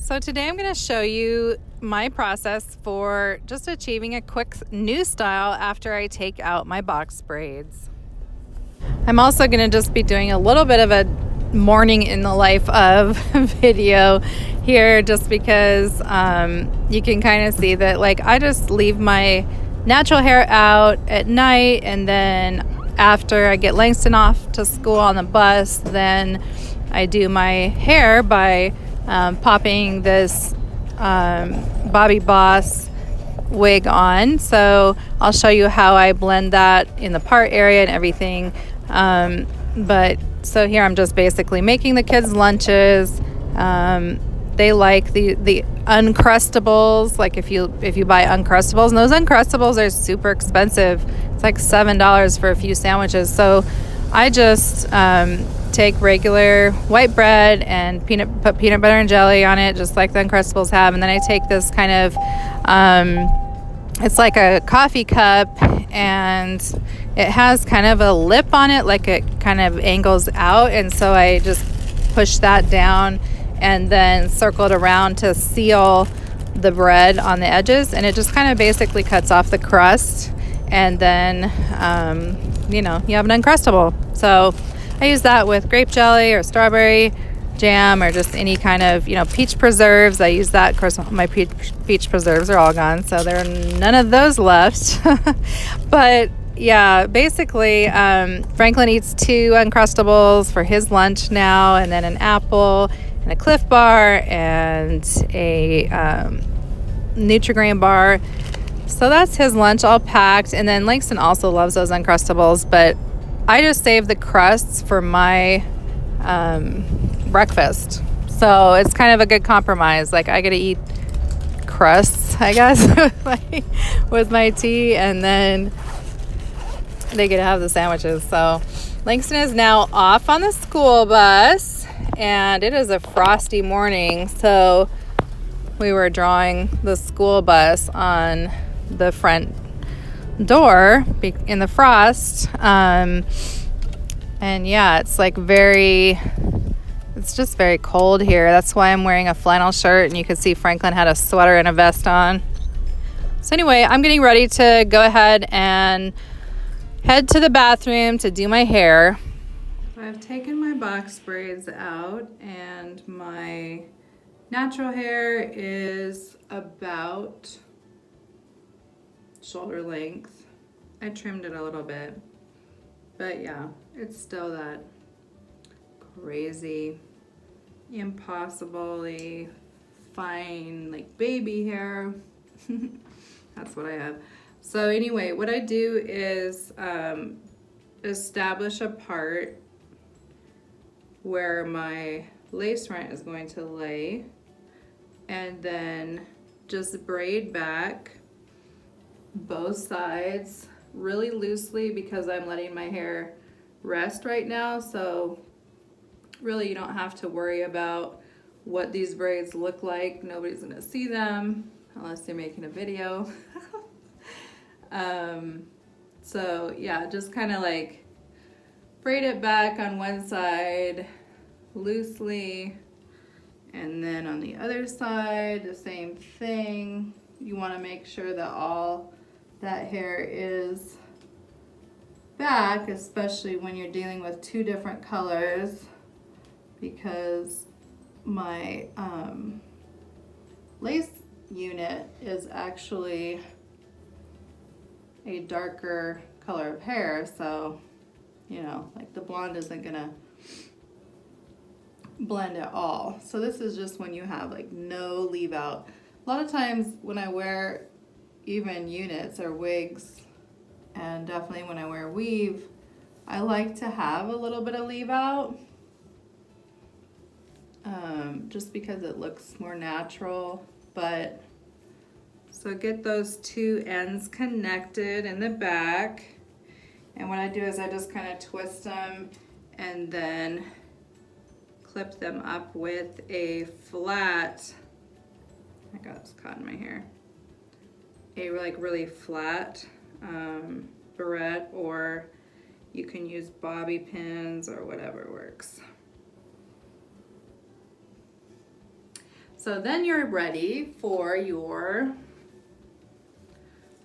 So today I'm going to show you my process for just achieving a quick new style after I take out my box braids. I'm also going to just be doing a little bit of a morning in the life of video here, just because you can kind of see that I just leave my natural hair out at night, and then after I get Langston off to school on the bus, then I do my hair by popping this Bobby Boss wig on. So I'll show you how I blend that in the part area and everything. But so here I'm just basically making the kids lunches. They like the Uncrustables. Like if you buy Uncrustables, and those Uncrustables are super expensive. It's like $7 for a few sandwiches. So I just take regular white bread and put peanut butter and jelly on it, just like the Uncrustables have. And then I take this kind of, it's like a coffee cup, and it has kind of a lip on it, like it kind of angles out. And so I just push that down and then circle it around to seal the bread on the edges. And it just kind of basically cuts off the crust. And then, you have an Uncrustable. So I use that with grape jelly or strawberry jam or just any kind of, peach preserves. I use that. Of course, my peach preserves are all gone, so there are none of those left. But yeah, basically, Franklin eats 2 Uncrustables for his lunch now, and then an apple and a Cliff Bar and a Nutri-Grain bar. So that's his lunch all packed. And then Langston also loves those Uncrustables, but I just save the crusts for my breakfast. So it's kind of a good compromise. Like, I get to eat crusts, I guess, with my tea, and then they get to have the sandwiches. So Langston is now off on the school bus, and it is a frosty morning. So we were drawing the school bus on the front door in the frost. And yeah, it's it's just very cold here. That's why I'm wearing a flannel shirt, and you can see Franklin had a sweater and a vest on. So anyway, I'm getting ready to go ahead and head to the bathroom to do my hair. I've taken my box braids out, and my natural hair is about shoulder length. I trimmed it a little bit, but yeah, it's still that crazy, impossibly fine, baby hair. That's what I have. So anyway, what I do is establish a part where my lace front is going to lay, and then just braid back both sides really loosely, because I'm letting my hair rest right now. So really, you don't have to worry about what these braids look like. Nobody's gonna see them unless they're making a video. So yeah, just kind of braid it back on one side loosely, and then on the other side the same thing. You want to make sure that all that hair is back, especially when you're dealing with 2 different colors, because my lace unit is actually a darker color of hair. So the blonde isn't gonna blend at all. So this is just when you have no leave out. A lot of times when I wear even units or wigs, and definitely when I wear weave, I like to have a little bit of leave out, just because it looks more natural. But so get those 2 ends connected in the back, and what I do is I just kind of twist them and then clip them up with a flat, I got this caught in my hair, a really flat barrette, or you can use bobby pins or whatever works. So then you're ready for your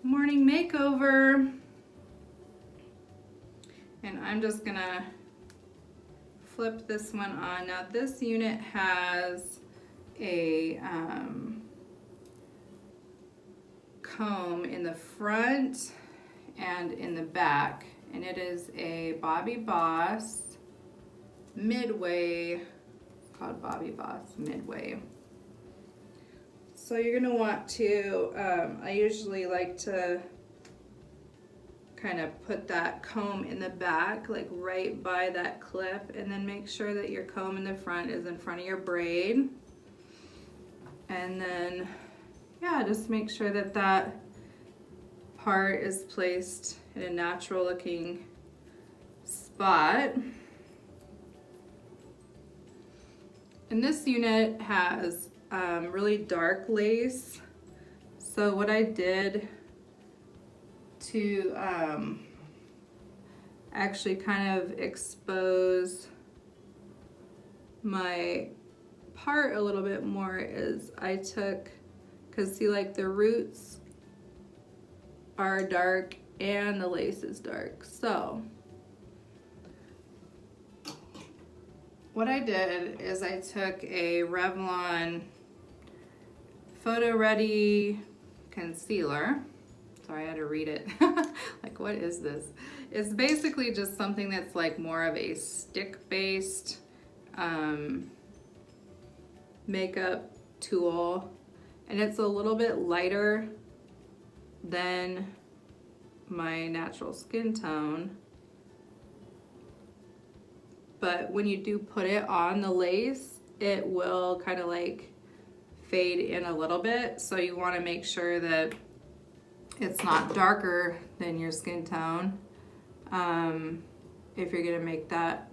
morning makeover. And I'm just gonna flip this one on. Now this unit has a comb in the front and in the back, and it is a Bobby Boss Midway, called Bobby Boss Midway. So you're gonna want to, I usually like to kind of put that comb in the back, like right by that clip, and then make sure that your comb in the front is in front of your braid. And then, yeah, just make sure that that part is placed in a natural looking spot. And this unit has really dark lace. So what I did to actually kind of expose my part a little bit more is I took, because see, like the roots are dark and the lace is dark. So what I did is I took a Revlon Photo Ready concealer. Sorry, I had to read it. Like, what is this? It's basically just something that's like more of a stick-based makeup tool, and it's a little bit lighter than my natural skin tone. But when you do put it on the lace, it will kind of like fade in a little bit. So you want to make sure that it's not darker than your skin tone if you're gonna make that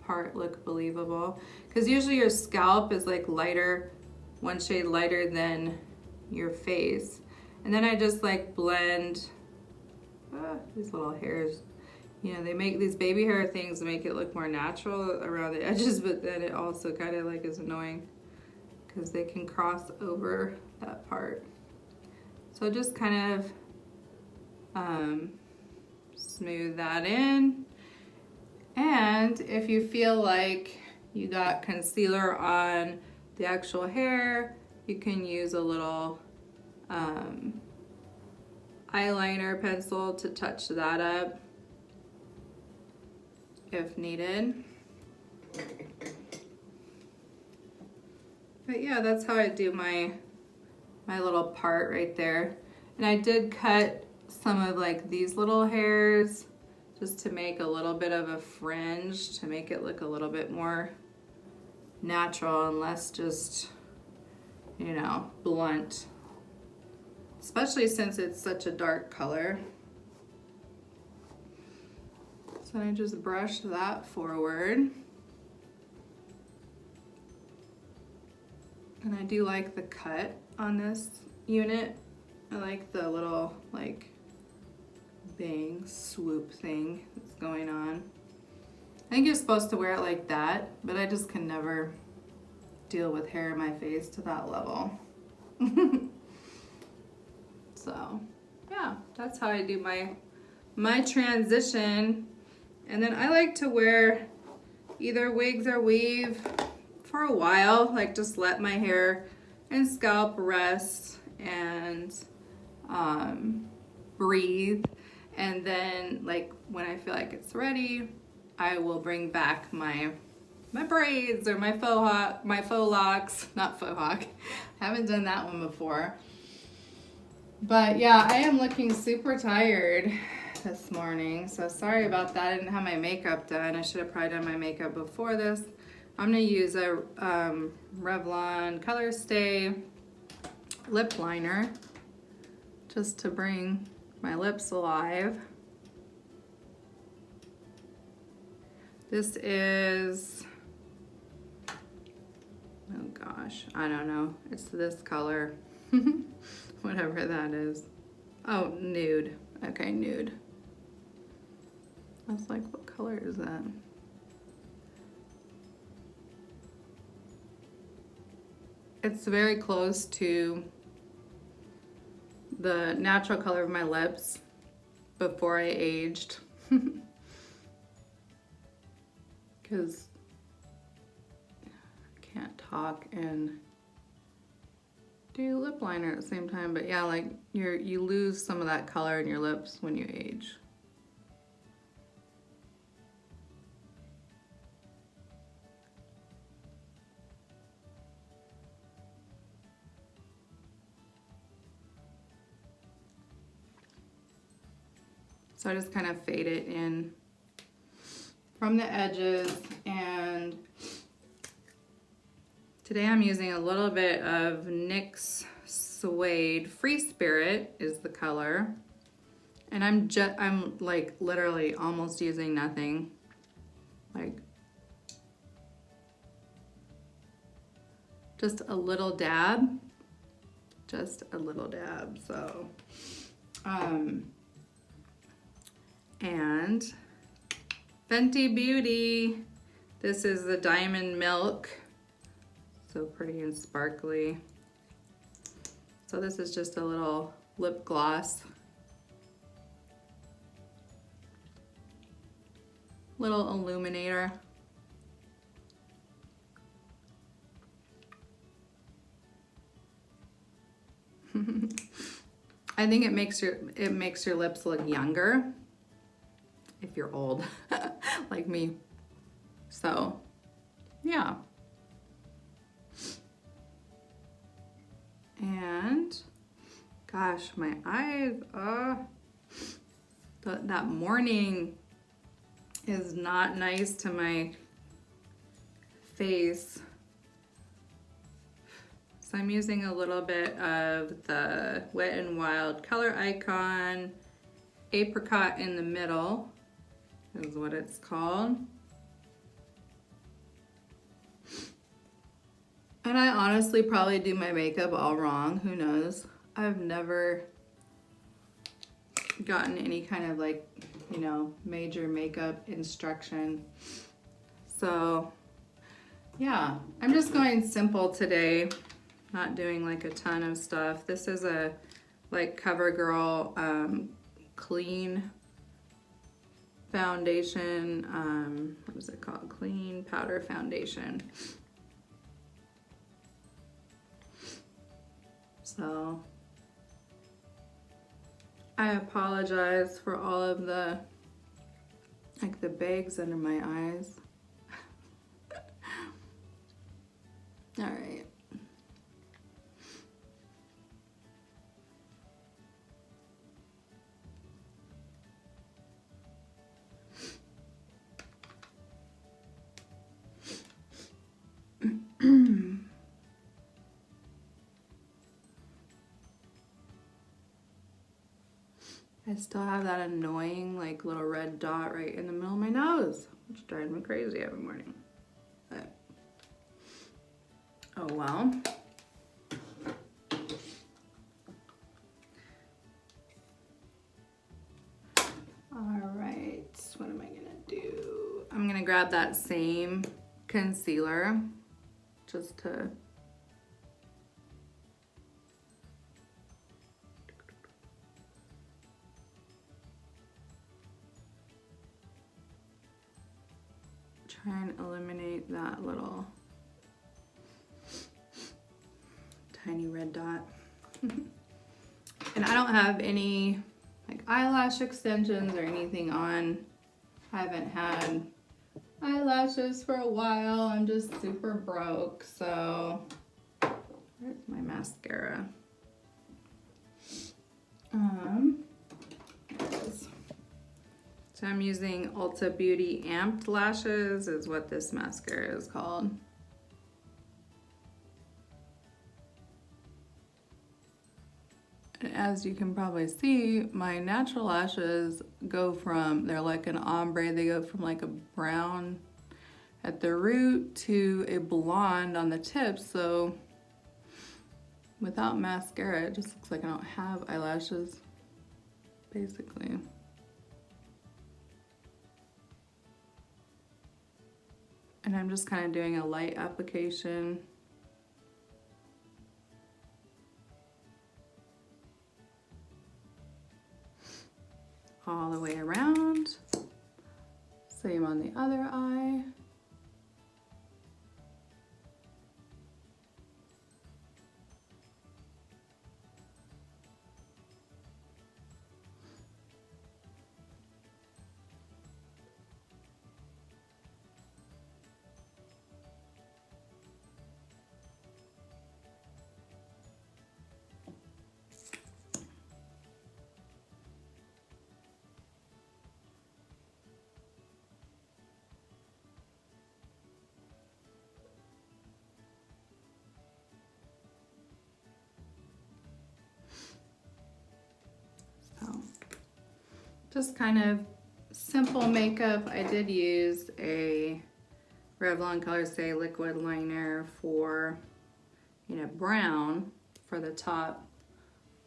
part look believable. Because usually your scalp is like lighter, one shade lighter than your face. And then I just like blend these little hairs. You know, they make these baby hair things to make it look more natural around the edges, but then it also kind of like is annoying because they can cross over that part. So just kind of smooth that in. And if you feel like you got concealer on the actual hair, you can use a little eyeliner pencil to touch that up if needed. But yeah, that's how I do my little part right there. And I did cut some of like these little hairs just to make a little bit of a fringe to make it look a little bit more natural and less just, you know, blunt. Especially since it's such a dark color. So I just brush that forward. And I do like the cut on this unit. I like the little like bang swoop thing that's going on. I think you're supposed to wear it like that, but I just can never deal with hair in my face to that level. So yeah, that's how I do my transition. And then I like to wear either wigs or weave for a while, like just let my hair and scalp rest and breathe. And then like when I feel like it's ready, I will bring back my braids or my faux locks, not faux hawk. I haven't done that one before. But yeah, I am looking super tired this morning, so sorry about that. I didn't have my makeup done. I should have probably done my makeup before this. I'm gonna use a Revlon Color Stay lip liner just to bring my lips alive. This is, oh gosh, I don't know. It's this color, whatever that is. Oh, nude. Okay, nude. I was like, what color is that? It's very close to the natural color of my lips before I aged. Because I can't talk and do lip liner at the same time. But yeah, like you lose some of that color in your lips when you age. So I just kind of fade it in from the edges, and today I'm using a little bit of NYX Suede. Free Spirit is the color. And I'm like literally almost using nothing. Like just a little dab. Just a little dab. So and Fenty Beauty. This is the Diamond Milk. So pretty and sparkly. So this is just a little lip gloss. Little illuminator. I think it makes your lips look younger if you're old like me. So, yeah. And gosh, my eyes, that morning is not nice to my face. So I'm using a little bit of the Wet n Wild Color Icon. Apricot in the Middle is what it's called. And I honestly probably do my makeup all wrong, who knows? I've never gotten any kind of like, you know, major makeup instruction. So yeah, I'm just going simple today, not doing like a ton of stuff. This is a like CoverGirl clean foundation. What is it called? Clean powder foundation. So I apologize for all of the like the bags under my eyes. All right. I still have that annoying like little red dot right in the middle of my nose, which drives me crazy every morning. But, oh well. All right, what am I gonna do? I'm gonna grab that same concealer just to try and eliminate that little tiny red dot. And I don't have any like eyelash extensions or anything on. I haven't had eyelashes for a while. I'm just super broke. So where's my mascara? So I'm using Ulta Beauty Amped Lashes is what this mascara is called. And as you can probably see, my natural lashes go from, they're like an ombre, they go from like a brown at the root to a blonde on the tips. So without mascara, it just looks like I don't have eyelashes, basically. And I'm just kind of doing a light application all the way around. Same on the other eye. Just kind of simple makeup. I did use a Revlon Color Stay liquid liner for, you know, brown for the top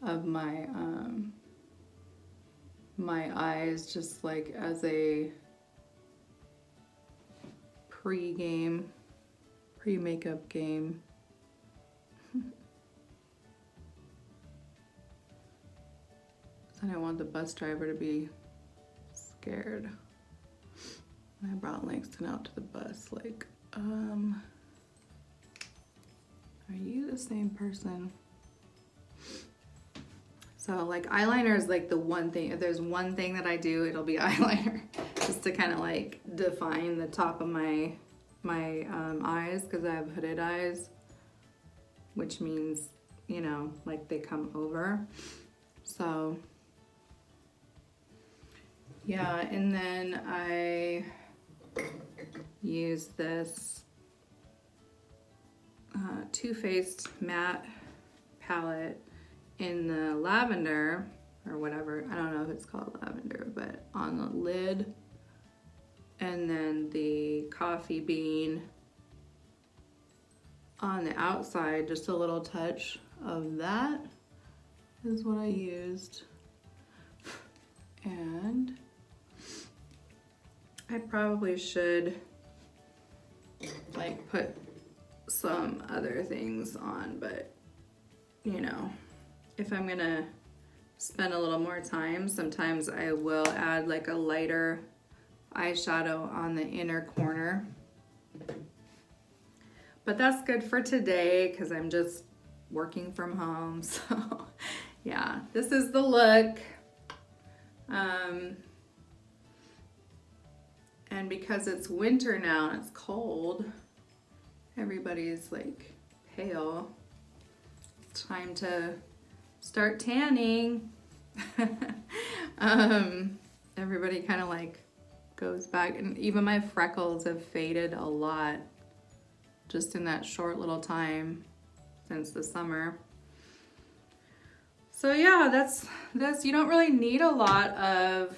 of my my eyes, just like as a pre-makeup game. I don't want the bus driver to be scared. I brought Langston out to the bus, like, are you the same person? So like eyeliner is like the one thing, if there's one thing that I do, it'll be eyeliner, just to kind of like define the top of my eyes, because I have hooded eyes, which means, you know, like they come over. So yeah, and then I use this Too Faced matte palette in the lavender, or whatever, I don't know if it's called lavender, but on the lid, and then the coffee bean on the outside, just a little touch of that is what I used. And I probably should like put some other things on, but you know, if I'm gonna spend a little more time, sometimes I will add like a lighter eyeshadow on the inner corner. But that's good for today because I'm just working from home. So yeah, this is the look. And because it's winter now and it's cold, everybody's like pale. It's time to start tanning. Everybody kind of like goes back, and even my freckles have faded a lot just in that short little time since the summer. So yeah, that's you don't really need a lot of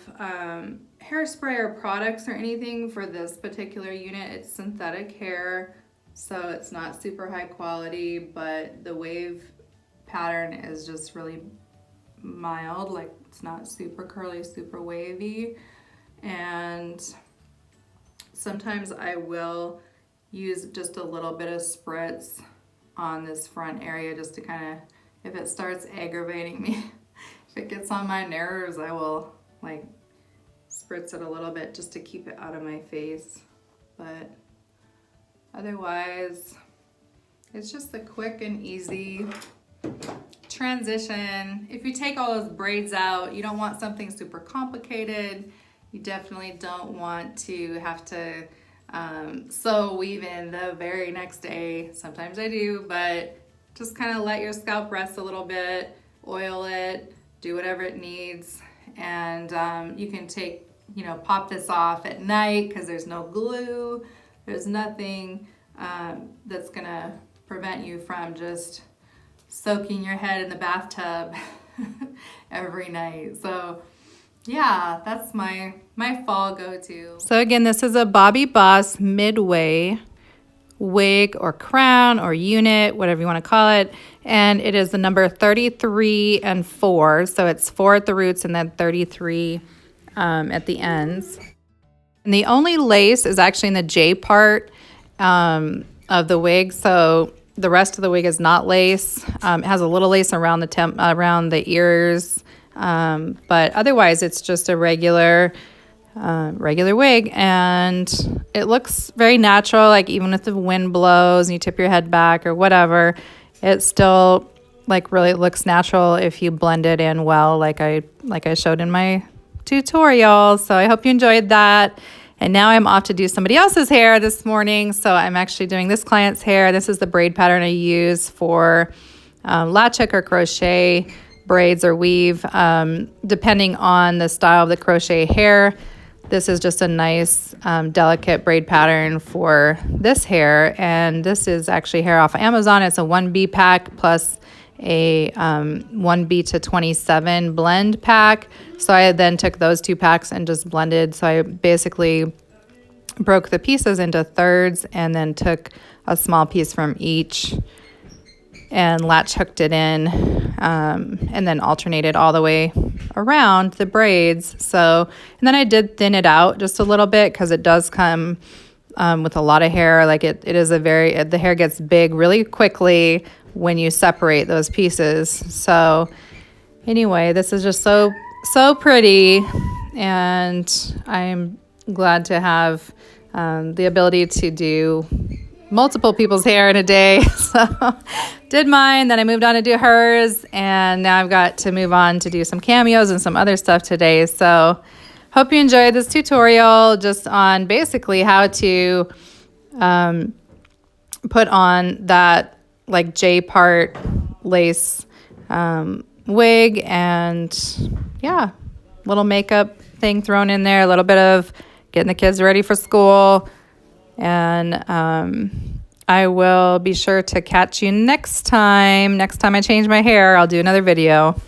hairspray or products or anything for this particular unit. It's synthetic hair, so it's not super high quality, but the wave pattern is just really mild, like it's not super curly, super wavy. And sometimes I will use just a little bit of spritz on this front area just to kind of, if it starts aggravating me, if it gets on my nerves, I will like spritz it a little bit just to keep it out of my face. But otherwise, it's just a quick and easy transition. If you take all those braids out, you don't want something super complicated. You definitely don't want to have to sew, weave in the very next day. Sometimes I do, but just kind of let your scalp rest a little bit, oil it, do whatever it needs. And you can take, you know, pop this off at night because there's no glue. There's nothing that's gonna prevent you from just soaking your head in the bathtub every night. So yeah, that's my fall go-to. So again, this is a Bobbi Boss Midway wig or crown or unit, whatever you want to call it. And it is the number 33 and 4. So it's 4 at the roots and then 33 at the ends. And the only lace is actually in the J part of the wig. So the rest of the wig is not lace. It has a little lace around the ears, But otherwise it's just a regular wig, and it looks very natural. Like even if the wind blows and you tip your head back or whatever, it still like really looks natural if you blend it in well, like I showed in my tutorial. So I hope you enjoyed that. And now I'm off to do somebody else's hair this morning. So I'm actually doing this client's hair. This is the braid pattern I use for latch or crochet braids or weave, depending on the style of the crochet hair. This is just a nice delicate braid pattern for this hair, and this is actually hair off Amazon. It's a 1B pack plus a 1B to 27 blend pack. So I then took those 2 packs and just blended. So I basically broke the pieces into thirds and then took a small piece from each and latch hooked it in, and then alternated all the way around the braids. So, and then I did thin it out just a little bit because it does come with a lot of hair. Like it is the hair gets big really quickly when you separate those pieces. So anyway, this is just so pretty, and I'm glad to have the ability to do multiple people's hair in a day. So did mine, then I moved on to do hers, and now I've got to move on to do some cameos and some other stuff today. So hope you enjoyed this tutorial just on basically how to put on that like J-part lace wig, and yeah, little makeup thing thrown in there, a little bit of getting the kids ready for school. And I will be sure to catch you next time. Next time I change my hair, I'll do another video.